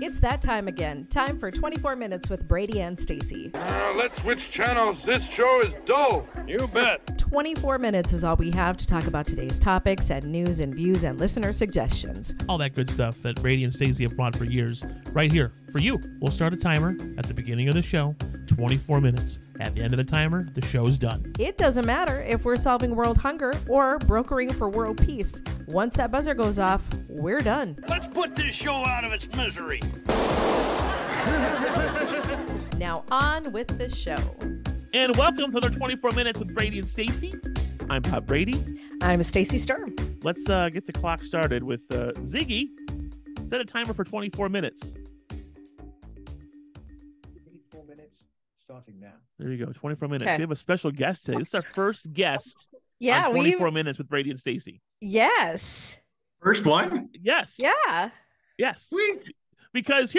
It's that time again. Time for 24 Minutes with Brady and Stacy. Let's switch channels. This show is dull. You bet. 24 minutes is all we have to talk about today's topics and news and views and listener suggestions. All that good stuff that Brady and Stacy have brought for years, right here for you. We'll start a timer at the beginning of the show, 24 minutes. At the end of the timer, the show's done. It doesn't matter if we're solving world hunger or brokering for world peace. Once that buzzer goes off, we're done. Let's put this show out of its misery. Now on with the show. And welcome to another 24 Minutes with Brady and Stacy. I'm Bob Brady. I'm Stacy Sturm. Let's get the clock started with Ziggy. Set a timer for 24 minutes. 24 minutes starting now. There you go, 24 minutes. Okay. We have a special guest today. This is our first guest Yeah, on 24 Minutes with Brady and Stacy. Yes. First one? Yes. Yeah. Yes. Sweet. Because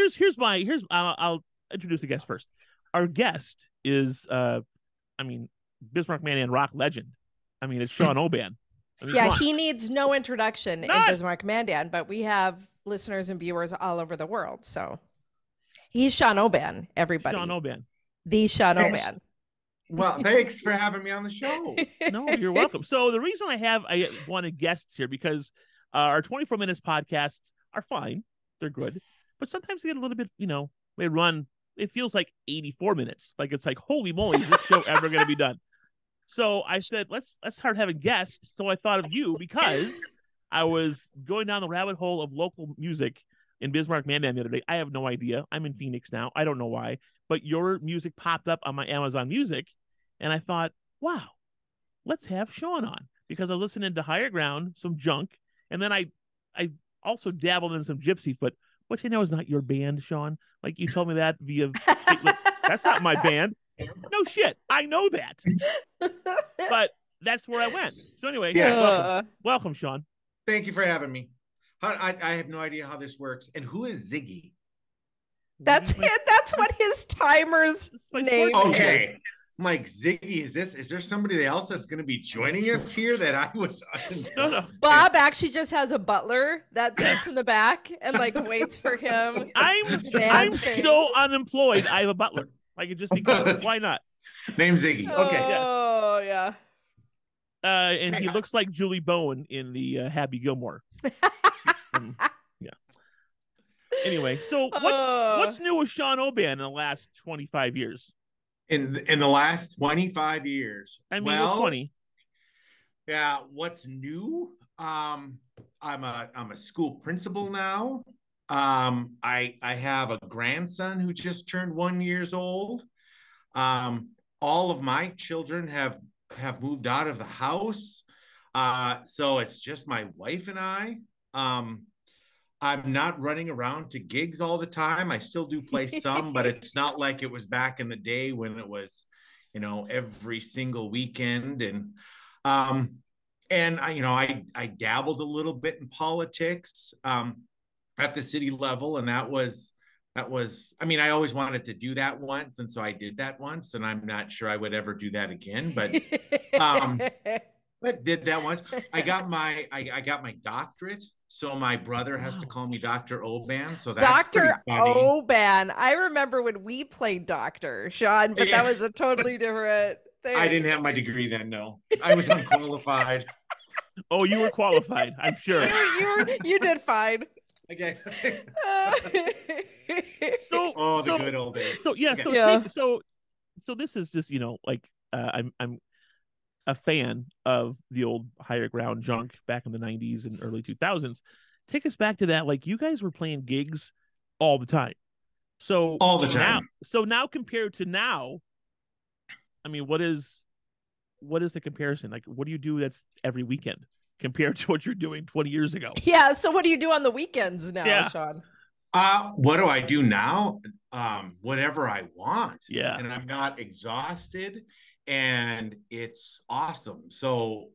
I'll introduce the guest first. Our guest is Bismarck Man and rock legend. It's Shawn Oban. Yeah, he needs no introduction in None. Bismarck Mandan, but we have listeners and viewers all over the world. So he's Shawn Oban, everybody. Shawn Oban. The Shawn Thanks. Oban. Well, thanks for having me on the show. No, you're welcome. So the reason I wanted guests here because our 24 Minutes podcasts are fine. They're good. But sometimes they get a little bit, they run, it feels like 84 minutes. Like it's like, holy moly, is this show ever going to be done? So I said, let's start having guests. So I thought of you because I was going down the rabbit hole of local music in Bismarck Mandan the other day. I have no idea. I'm in Phoenix now. I don't know why. But your music popped up on my Amazon Music. And I thought, wow, let's have Shawn on. Because I was listening to Higher Ground, some junk. And then I also dabbled in some Gypsy Foot, which I know is not your band, Shawn. Like you told me that via, that's not my band. No shit. I know that. But that's where I went. So anyway, Yes. welcome, Shawn. Thank you for having me. I have no idea how this works. And who is Ziggy? That's it. That's what his timer's name Okay. is. I'm like, Ziggy, is there somebody else that's going to be joining us here that I was? No. Bob actually just has a butler that sits in the back and waits for him. I'm so unemployed. I have a butler. Just because. Why not? Name Ziggy. Okay. Oh, yeah. And he looks like Julie Bowen in the Happy Gilmore. Yeah. Anyway, so what's new with Shawn Oban in the last 25 years? In the last 25 years. Well, 20. Yeah. What's new? I'm a school principal now. I have a grandson who just turned 1 year old. All of my children have moved out of the house. So it's just my wife and I. I'm not running around to gigs all the time. I still do play some, but it's not like it was back in the day when it was, every single weekend. And I dabbled a little bit in politics at the city level. And that was, I always wanted to do that once. And so I did that once, and I'm not sure I would ever do that again, but did that once. I got my doctorate. So my brother has to call me Dr. Oban. So that's Dr. Oban. I remember when we played Doctor, Shawn, but that was a totally different thing. I didn't have my degree then, no. I was unqualified. Oh, you were qualified, I'm sure. You did fine. Okay. The good old days. So this is just, I'm a fan of the old Higher Ground junk back in the 90s and early 2000s. Take us back to that. You guys were playing gigs all the time. So all the time. Now compared to now, what is the comparison? What do you do that's every weekend compared to what you're doing 20 years ago? Yeah. So what do you do on the weekends now, Shawn? What do I do now? Whatever I want. Yeah. And I'm not exhausted. And it's awesome. So,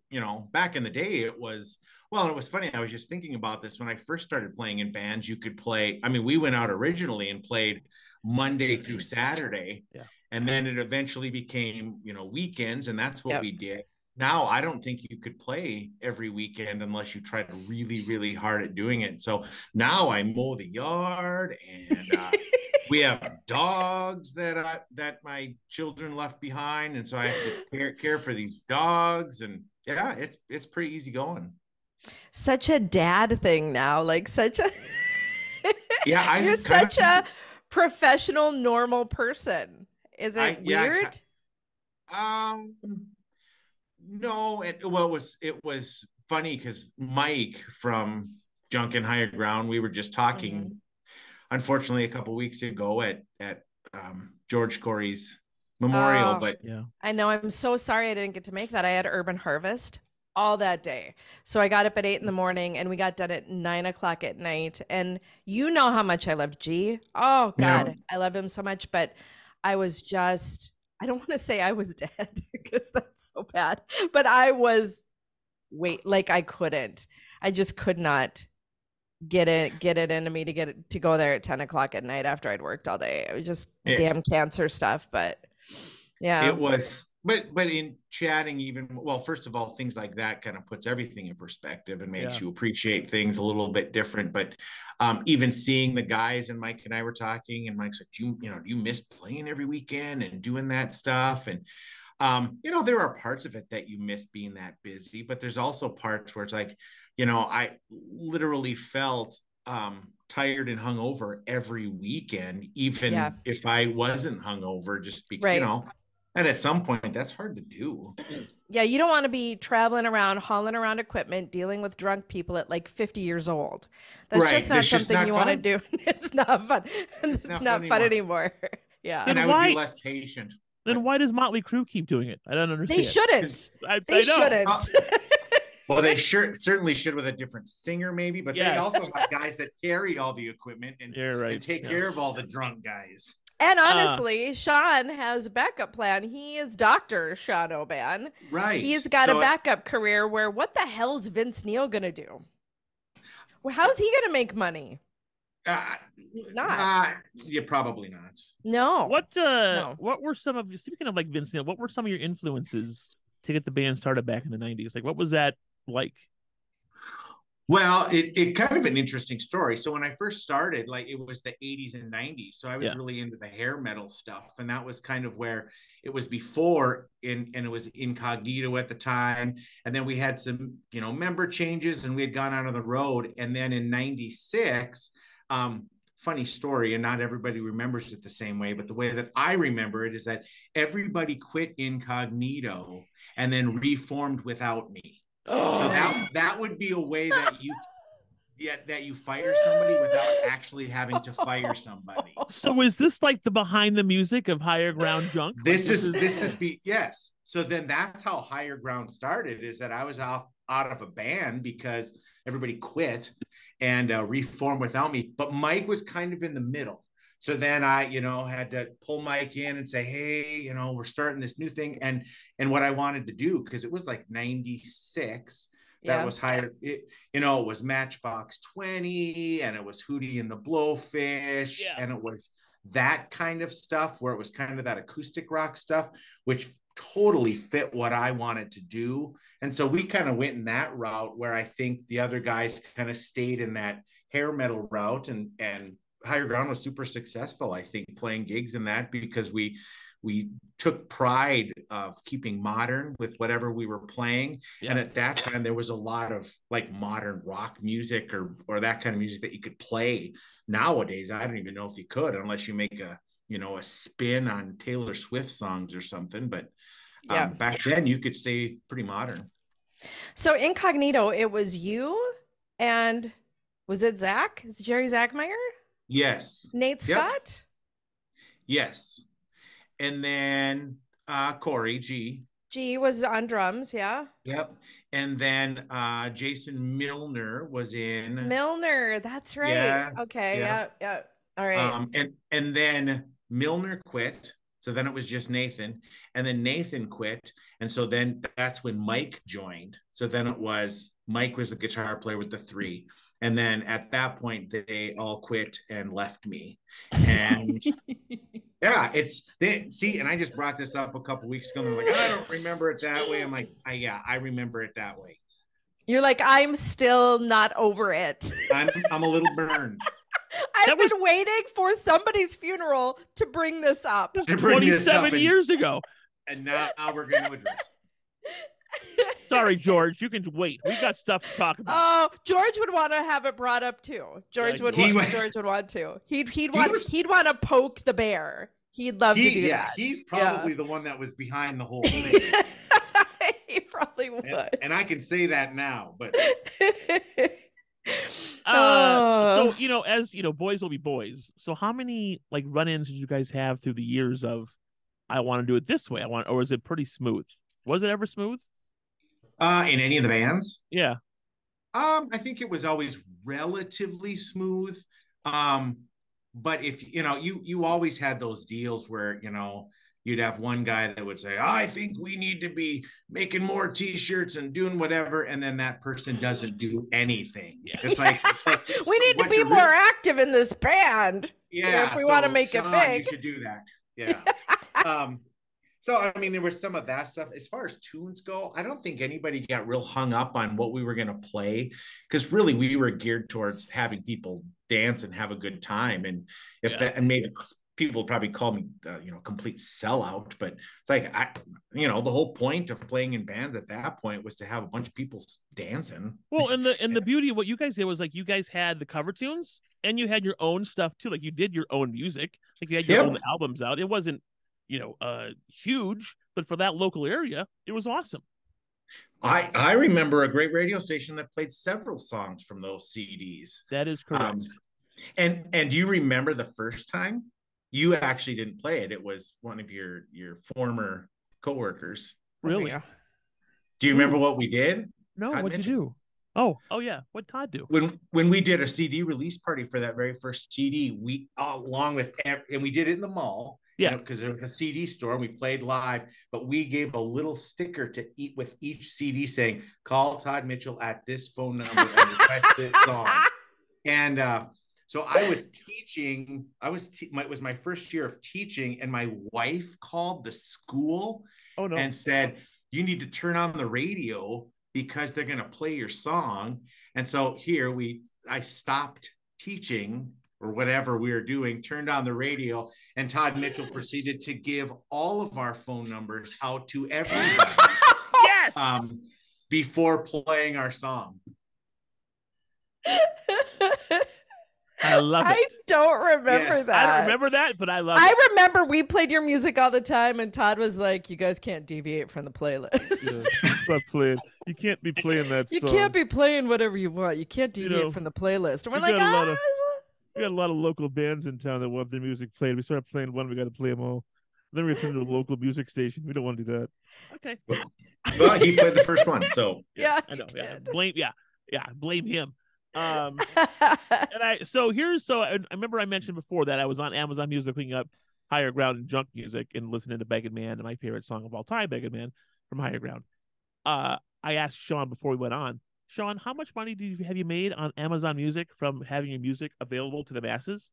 back in the day, it was funny. I was just thinking about this when I first started playing in bands. You could play, we went out originally and played Monday through Saturday. Yeah. And then it eventually became, weekends. And that's what we did. now I don't think you could play every weekend unless you tried really, really hard at doing it. So now I mow the yard, and we have dogs that my children left behind, and so I have to care for these dogs, and yeah, it's pretty easy going. Such a dad thing now, like such a Yeah, you're such a professional, normal person. Is it weird? No, it was funny because Mike from Junk and Higher Ground, we were just talking, unfortunately, a couple weeks ago at George Corey's memorial. Oh, But Yeah. I know. I'm so sorry I didn't get to make that. I had Urban Harvest all that day. So I got up at 8 in the morning and we got done at 9 o'clock at night. And you know how much I love G. Oh God, Yeah. I love him so much. But I was just, I don't want to say I was dead because that's so bad. But I was like I couldn't. I just could not get it into me to go there at 10 o'clock at night after I'd worked all day. It was just damn cancer stuff. But yeah. it was, but in chatting, even, well, first of all, things like that kind of puts everything in perspective and makes you appreciate things a little bit different. But even seeing the guys, and Mike and I were talking, and Mike's like, do you miss playing every weekend and doing that stuff? And there are parts of it that you miss being that busy, but there's also parts where it's like, I literally felt tired and hungover every weekend, even if I wasn't hungover, just because, and at some point that's hard to do. Yeah, you don't want to be traveling around, hauling around equipment, dealing with drunk people at like 50 years old. That's just not something you want to do. It's not fun. It's not fun anymore. Yeah. And I would be less patient. Then why does Motley Crue keep doing it? I don't understand. They shouldn't. They shouldn't. Well, they certainly should with a different singer, maybe, but they also have guys that carry all the equipment and take care of all the drunk guys. And honestly, Shawn has a backup plan. He is Dr. Shawn Oban. Right. He's got a backup career where what the hell's Vince Neil going to do? Well, how's he going to make money? He's not. Yeah, probably not. No. What were some of, speaking of like Vince Neil, what were some of your influences to get the band started back in the 90s? Like, what was that like? Well, it kind of an interesting story. So when I first started, like, it was the 80s and 90s. So I was really into the hair metal stuff. And that was kind of where it was before, and it was Incognito at the time. And then we had some, member changes, and we had gone out on the road. And then in 96, funny story, and not everybody remembers it the same way, but the way that I remember it is that everybody quit Incognito and then reformed without me. So that would be a way that you fire somebody without actually having to fire somebody. So is this like the behind the music of Higher Ground Junk? This is yes. So then that's how Higher Ground started, is that I was out of a band because everybody quit and reformed without me. But Mike was kind of in the middle. So then I, had to pull Mike in and say, hey, we're starting this new thing. And what I wanted to do, because it was like 96, that was higher. It was Matchbox 20, and it was Hootie and the Blowfish, and it was that kind of stuff where it was kind of that acoustic rock stuff, which totally fit what I wanted to do. And so we kind of went in that route, where I think the other guys kind of stayed in that hair metal route, and Higher Ground was super successful, I think, playing gigs in that, because we took pride of keeping modern with whatever we were playing. And at that time, there was a lot of like modern rock music or that kind of music that you could play. Nowadays, I don't even know if you could, unless you make a spin on Taylor Swift songs or something. But back then, you could stay pretty modern. So Incognito, it was you and was it Zach? Is Jerry Zachmeyer? Yes. Nate Scott? Yes. And then Corey G. G was on drums, yeah. Yep. And then Jason Milner was in. Milner, that's right. Yes. Okay, yeah. All right. And then Milner quit. So then it was just Nathan. And then Nathan quit. And so then that's when Mike joined. So then it was Mike was the guitar player with the three. And then at that point, they all quit and left me. And Yeah, see, and I just brought this up a couple weeks ago. And they're like, I don't remember it that way. I'm like, yeah, I remember it that way. You're like, I'm still not over it. I'm a little burned. I've been waiting for somebody's funeral to bring this up. 27 years ago. And now we're going to address it. Sorry, George. You can wait. We got stuff to talk about. Oh, George would want to have it brought up too. George would want to. He'd want to poke the bear. He'd love to do that. He's probably the one that was behind the whole thing. He probably would. And I can say that now, but so as boys will be boys. So how many like run-ins did you guys have through the years of I want to do it this way? Or was it pretty smooth? Was it ever smooth? In any of the bands? Yeah. I think it was always relatively smooth. But if you always had those deals where you'd have one guy that would say, I think we need to be making more t-shirts and doing whatever, and then that person doesn't do anything. It's like we need to be more active in this band. Yeah, if we want to make Shawn, it big, you should do that. Yeah. So, I mean, there was some of that stuff. As far as tunes go, I don't think anybody got real hung up on what we were going to play, because really we were geared towards having people dance and have a good time. And and maybe people probably call me, complete sellout, but it's like, the whole point of playing in bands at that point was to have a bunch of people dancing. Well, and the beauty of what you guys did was like, you guys had the cover tunes and you had your own stuff too. Like you did your own music, like you had your own albums out. It wasn't, huge, but for that local area, it was awesome. I remember a great radio station that played several songs from those CDs. That is correct. And do you remember the first time? You actually didn't play it. It was one of your former coworkers. Really? Do you remember what we did? No, what'd you do? Oh yeah. What'd Todd do? When we did a CD release party for that very first CD, we and we did it in the mall. Yeah, because there was a CD store and we played live, but we gave a little sticker to eat with each CD saying, call Todd Mitchell at this phone number and request this song. And so I was teaching, it was my first year of teaching, and my wife called the school and said, you need to turn on the radio because they're going to play your song. And so I stopped teaching or whatever we were doing, turned on the radio, and Todd Mitchell proceeded to give all of our phone numbers out to everybody. Yes. Before playing our song. I love it. I don't remember that. I don't remember that, but I love it. I remember we played your music all the time, and Todd was like, you guys can't deviate from the playlist. Stop playing. You can't be playing that song. You can't be playing whatever you want. You can't deviate from the playlist. And we're like, we got a lot of local bands in town that want their music played. We started playing one, we got to play them all. Then we send it to a local music station. We don't want to do that. Okay. Well, he played the first one, so yeah, I know. Blame him. I remember I mentioned before that I was on Amazon Music looking up Higher Ground and junk music and listening to Begging Man, and my favorite song of all time, Begging Man from Higher Ground. I asked Shawn before we went on, Shawn, how much money have you made on Amazon Music from having your music available to the masses?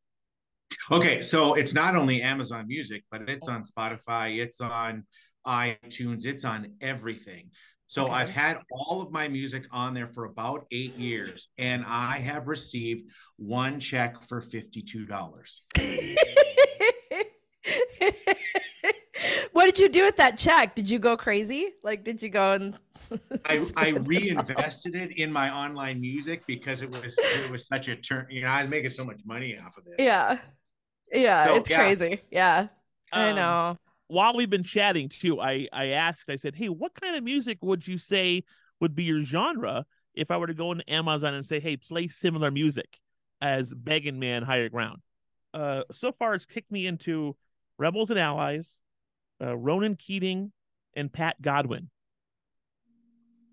Okay, so it's not only Amazon Music, but it's on Spotify, it's on iTunes, it's on everything. So I've had all of my music on there for about 8 years, and I have received one check for $52. What did you do with that check? Did you go crazy? Like, did you go and I reinvested it in my online music because it was such a turn. I was making so much money off of this. Yeah. So, it's crazy. Yeah. I know. While we've been chatting too, I said, hey, what kind of music would you say would be your genre if I were to go into Amazon and say, hey, play similar music as Begging Man, Higher Ground? So far it's kicked me into Rebels and Allies, Ronan Keating, and Pat Godwin.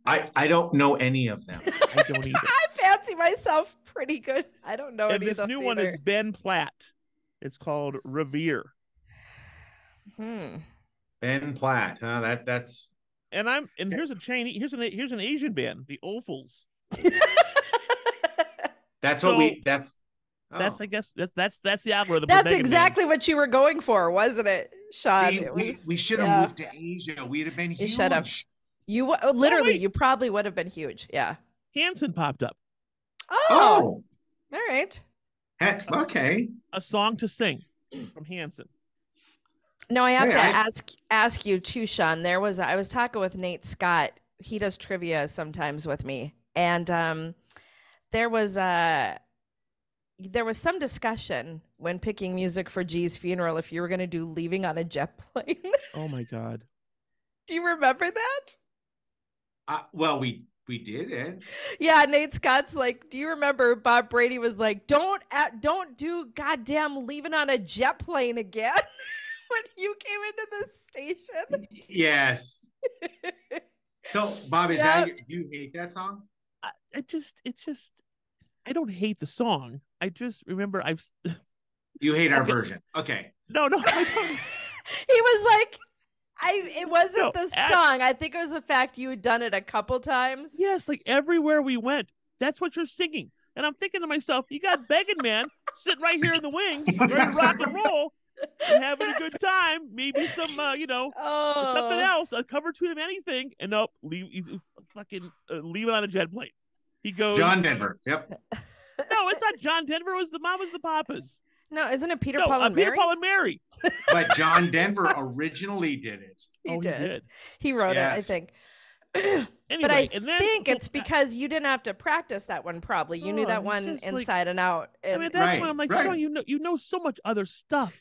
I don't know any of them. I don't either. I fancy myself pretty good. I don't know any of them. This new one is Ben Platt. It's called Revere. Ben Platt, huh? That's. And here's here's an Asian band, the Opals. That's That's I guess that's the algorithm. That's exactly what you were going for, wasn't it, Shawn? See, we should have moved to Asia. We'd have been huge. You should have. You literally, you probably would have been huge. Yeah. Hanson popped up. Oh. All right. Okay. A song to sing from Hanson. No, I have to ask you too, Shawn. I was talking with Nate Scott. He does trivia sometimes with me, and there was some discussion when picking music for G's funeral if you were going to do "Leaving on a Jet Plane." Oh my God! Do you remember that? Well, we did it. Yeah, Nate Scott's like, do you remember Bob Brady was like, don't do goddamn "Leaving on a Jet Plane" again when you came into the station? Yes. So, Bob, do you hate that song? I don't hate the song. I just remember You hate our version. Okay. No, I don't. He was like, it wasn't the song. I think it was the fact you had done it a couple times. Yes, like everywhere we went, that's what you're singing. And I'm thinking to myself, you got Begging Man sitting right here in the wings, ready to rock and roll, and having a good time. Maybe some, something else, a cover tune of anything. And nope, leave it on a jet plane. He goes, John Denver. Yep. No, it's not John Denver. It was the Mamas and the Papas. No, isn't it Peter, Paul, and Peter, Mary? Paul, and Mary. But John Denver originally did it. He did. He wrote it, I think. Anyway, but I think it's because you didn't have to practice that one. Probably you knew that one inside and out. And, I mean, that's why I'm like, you know so much other stuff.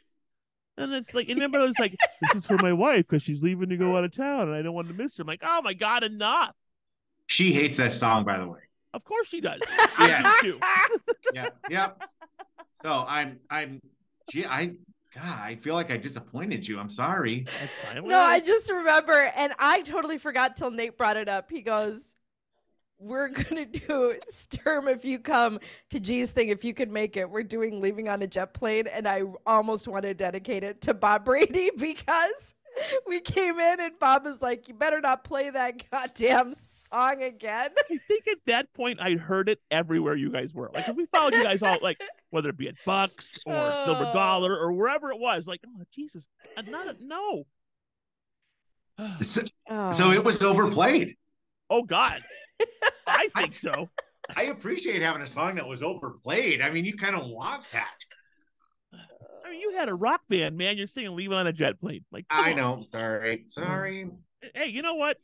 And it's like, and remember, it was like, this is for my wife because she's leaving to go out of town, and I don't want to miss her. I'm like, oh my God, enough. She hates that song, by the way. Of course she does. Yeah. I do too. Yeah. So I feel like I disappointed you. I'm sorry. No, I just remember, and I totally forgot till Nate brought it up. He goes, we're going to do Sturm if you come to G's thing. If you could make it, we're doing Leaving on a Jet Plane. And I almost want to dedicate it to Bob Brady because we came in and Bob was like, you better not play that goddamn song again. I think at that point I heard it everywhere you guys were. Like if we followed you guys all, like whether it be at Bucks or Silver Dollar or wherever it was, like, oh Jesus, no. So it was overplayed. Oh God, I think so. I appreciate having a song that was overplayed. I mean, you kind of want that. I mean, you had a rock band, man. You're singing "Leaving on a Jet Plane." Like, I know. Sorry. Hey, you know what?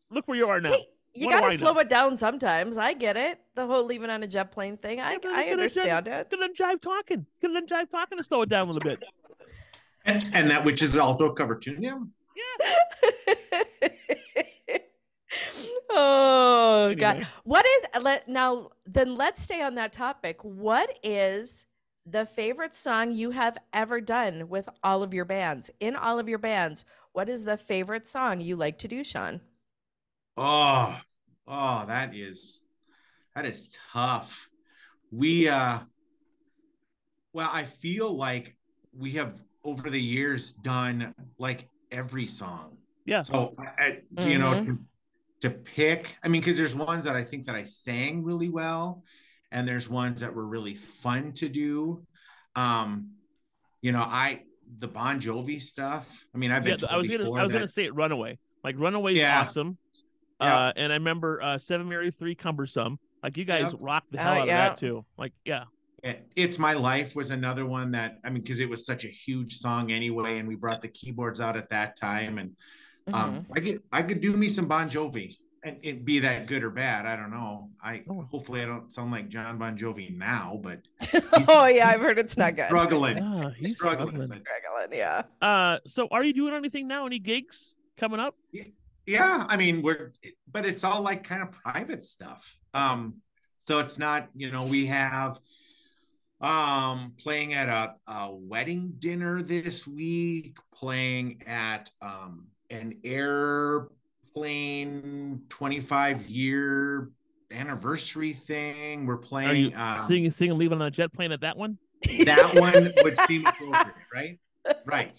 Look where you are now. Hey, you got to slow it down sometimes. I get it. The whole Leaving on a Jet Plane thing. I understand it. Get them jive talking. To slow it down a little bit. And that which is also a cover tune. Yeah. Oh anyway. God. What is now then let's stay on that topic. What is the favorite song you have ever done with all of your bands? In all of your bands, what is the favorite song you like to do, Shawn? Oh, that is tough. I feel like we have over the years done like every song. Yeah. So, to pick, I mean, because there's ones that I think that I sang really well, and there's ones that were really fun to do. The Bon Jovi stuff. I mean, I've been. I was gonna say it. Runaway. Like Runaway is awesome. Yeah. And I remember 7 Mary 3 Cumbersome. Like you guys rocked the hell out of that too. Like It's My Life was another one that, I mean, because it was such a huge song anyway, and we brought the keyboards out at that time, and I could do me some Bon Jovi, and it'd be that good or bad. I don't know. Hopefully I don't sound like John Bon Jovi now, but I've heard it's not good. Struggling. He's struggling. Yeah. So are you doing anything now? Any gigs coming up? Yeah. I mean, but it's all like kind of private stuff. So it's not, we have playing at a wedding dinner this week, playing at an airplane 25-year anniversary thing. We're playing. Are you singing "Leaving on a Jet Plane" at that one? That one would seem appropriate, right? Right.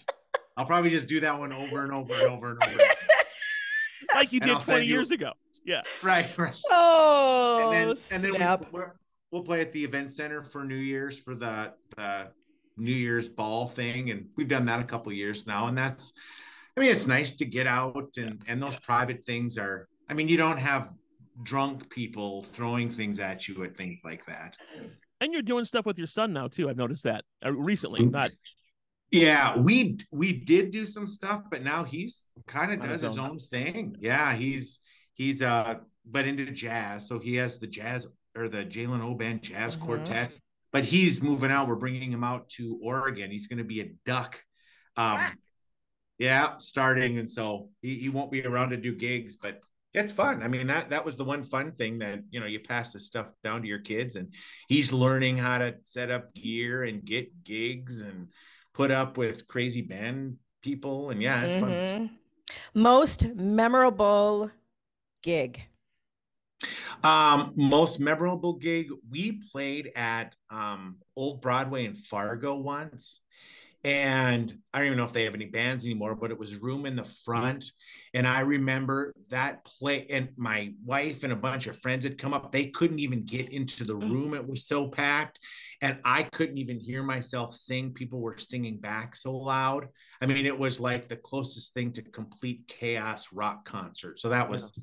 I'll probably just do that one over and over and over and over. Like you did 20 years ago. Yeah. Right. Oh, and then we'll play at the event center for New Year's for the New Year's ball thing, and we've done that a couple of years now. And that's, I mean, it's nice to get out, and those private things are. I mean, you don't have drunk people throwing things at you at things like that. And you're doing stuff with your son now too. I've noticed that recently. Not Yeah, we did do some stuff, but now he's kind of On does his his own. own thing. Yeah, he's but into jazz. So he has the jazz or the Jalen Oban Jazz Quartet. But he's moving out. We're bringing him out to Oregon. He's going to be a duck. Yeah, starting, and so he won't be around to do gigs, but it's fun. I mean, that was the one fun thing that, you know, you pass this stuff down to your kids, and he's learning how to set up gear and get gigs and put up with crazy band people, and yeah, it's fun. Most memorable gig. Most memorable gig, we played at Old Broadway in Fargo once. And I don't even know if they have any bands anymore, but it was room in the front. And I remember that play, and my wife and a bunch of friends had come up. They couldn't even get into the room. It was so packed. And I couldn't even hear myself sing. People were singing back so loud. I mean, it was like the closest thing to complete chaos rock concert. So that was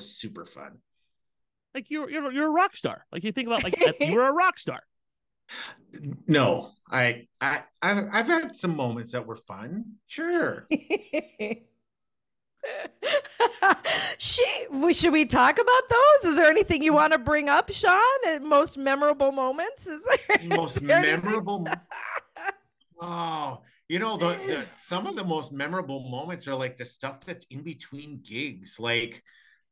super fun. like you're a rock star. Like you think about like you were a rock star. No, I've had some moments that were fun. Sure. Should we talk about those? Is there anything you want to bring up, Shawn? Most memorable moments? Is there Most memorable? Oh, you know, the some of the most memorable moments are like the stuff that's in between gigs. Like,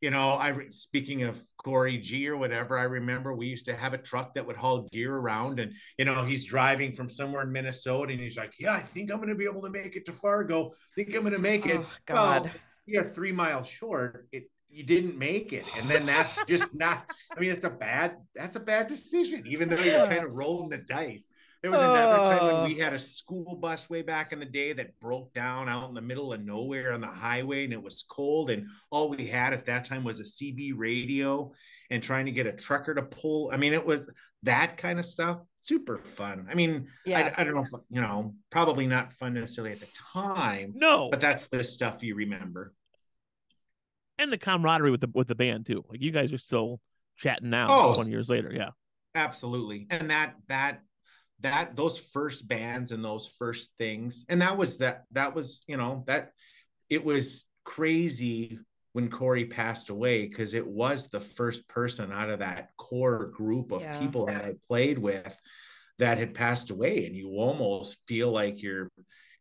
you know, speaking of Corey G or whatever, I remember we used to have a truck that would haul gear around, and you know, he's driving from somewhere in Minnesota, and he's like, "Yeah, I think I'm going to be able to make it to Fargo. I think I'm going to make it." Oh, God. Well, you're 3 miles short. You didn't make it, and then that's just not. I mean, that's a bad decision, even though you're kind of rolling the dice. There was another time when we had a school bus way back in the day that broke down out in the middle of nowhere on the highway, and it was cold, and all we had at that time was a CB radio and trying to get a trucker to pull. I mean, it was that kind of stuff. Super fun. I mean, Yeah. I don't know if, you know, probably not fun necessarily at the time. No, But that's the stuff you remember. and the camaraderie with the band too. Like you guys are still chatting now, Oh, 20 years later. Yeah, absolutely. And that those first bands and those first things, and that was you know, that it was crazy when Corey passed away, because it was the first person out of that core group of people that I played with that had passed away. And you almost feel like you're,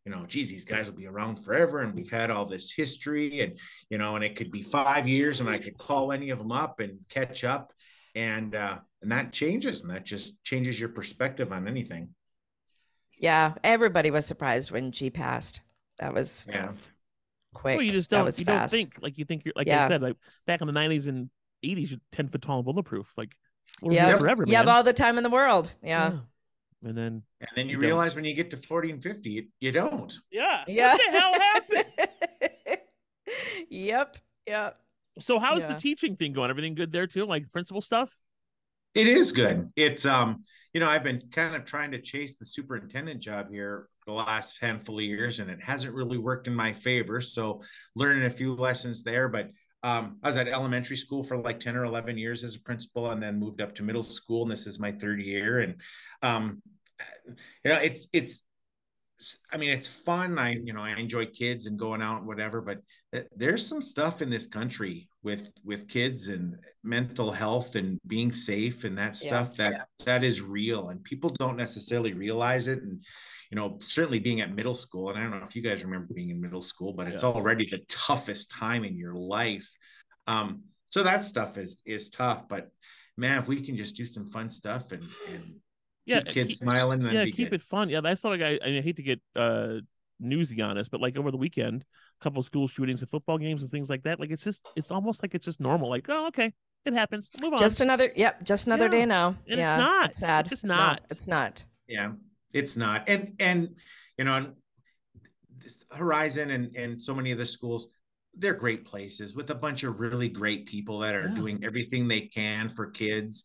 you know, geez, these guys will be around forever, and we've had all this history, and you know, and it could be 5 years, and I could call any of them up and catch up, and that changes, and that just changes your perspective on anything. Yeah, everybody was surprised when G passed. That was quick. well, you just that don't was you fast. don't think like you think you're like Yeah. I said, like back in the 90s and 80s, you're 10 foot tall and bulletproof. Like we're here forever, You have man. all the time in the world. Yeah. And then you realize when you get to 40 and 50, you don't. yeah. Yeah. What the hell happened? Yep. So how's the teaching thing going? Everything good there too? Like principal stuff? It is good. It's you know, I've been kind of trying to chase the superintendent job here the last handful of years, and it hasn't really worked in my favor. So learning a few lessons there, but I was at elementary school for like 10 or 11 years as a principal, and then moved up to middle school, and this is my third year. And you know, I mean, it's fun. I enjoy kids and going out and whatever, but there's some stuff in this country with kids and mental health and being safe and that stuff that is real, and people don't necessarily realize it. And, you know, certainly being at middle school, and I don't know if you guys remember being in middle school, but it's already the toughest time in your life. So that stuff is tough, but man, if we can just do some fun stuff and keep kids smiling, then keep it fun. Yeah, that's like I hate to get newsy on us, but like over the weekend, a couple of school shootings and football games and things like that. Like it's almost like it's just normal. Like, oh, okay, it happens. Move on. Just another day now. And it's not. It's sad. It's just not. No, it's not. Yeah, it's not. And you know, Horizon and so many of the schools, they're great places with a bunch of really great people that are doing everything they can for kids.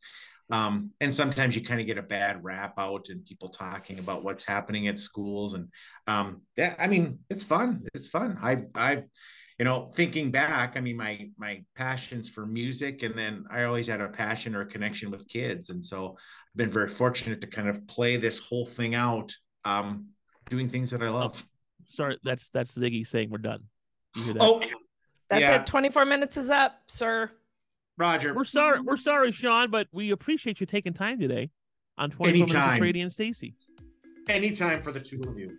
And sometimes you kind of get a bad rap out and people talking about what's happening at schools. And I mean, it's fun. It's fun. I've thinking back, I mean, my passions for music, and then I always had a passion or a connection with kids. And so I've been very fortunate to kind of play this whole thing out, doing things that I love. Sorry, that's Ziggy saying we're done. You hear that? Oh, That's yeah. it. 24 minutes is up, sir. Roger. We're sorry, Shawn, but we appreciate you taking time today on 24 Minutes with Brady and Stacy. Anytime for the two of you.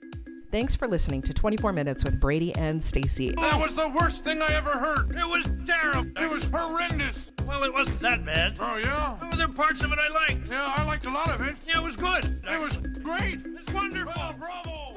Thanks for listening to 24 Minutes with Brady and Stacy. That was the worst thing I ever heard. It was terrible. It was horrendous. Well, it wasn't that bad. Oh, yeah? Oh, there were parts of it I liked. Yeah, I liked a lot of it. Yeah, it was good. It was great. It's wonderful. Well, bravo.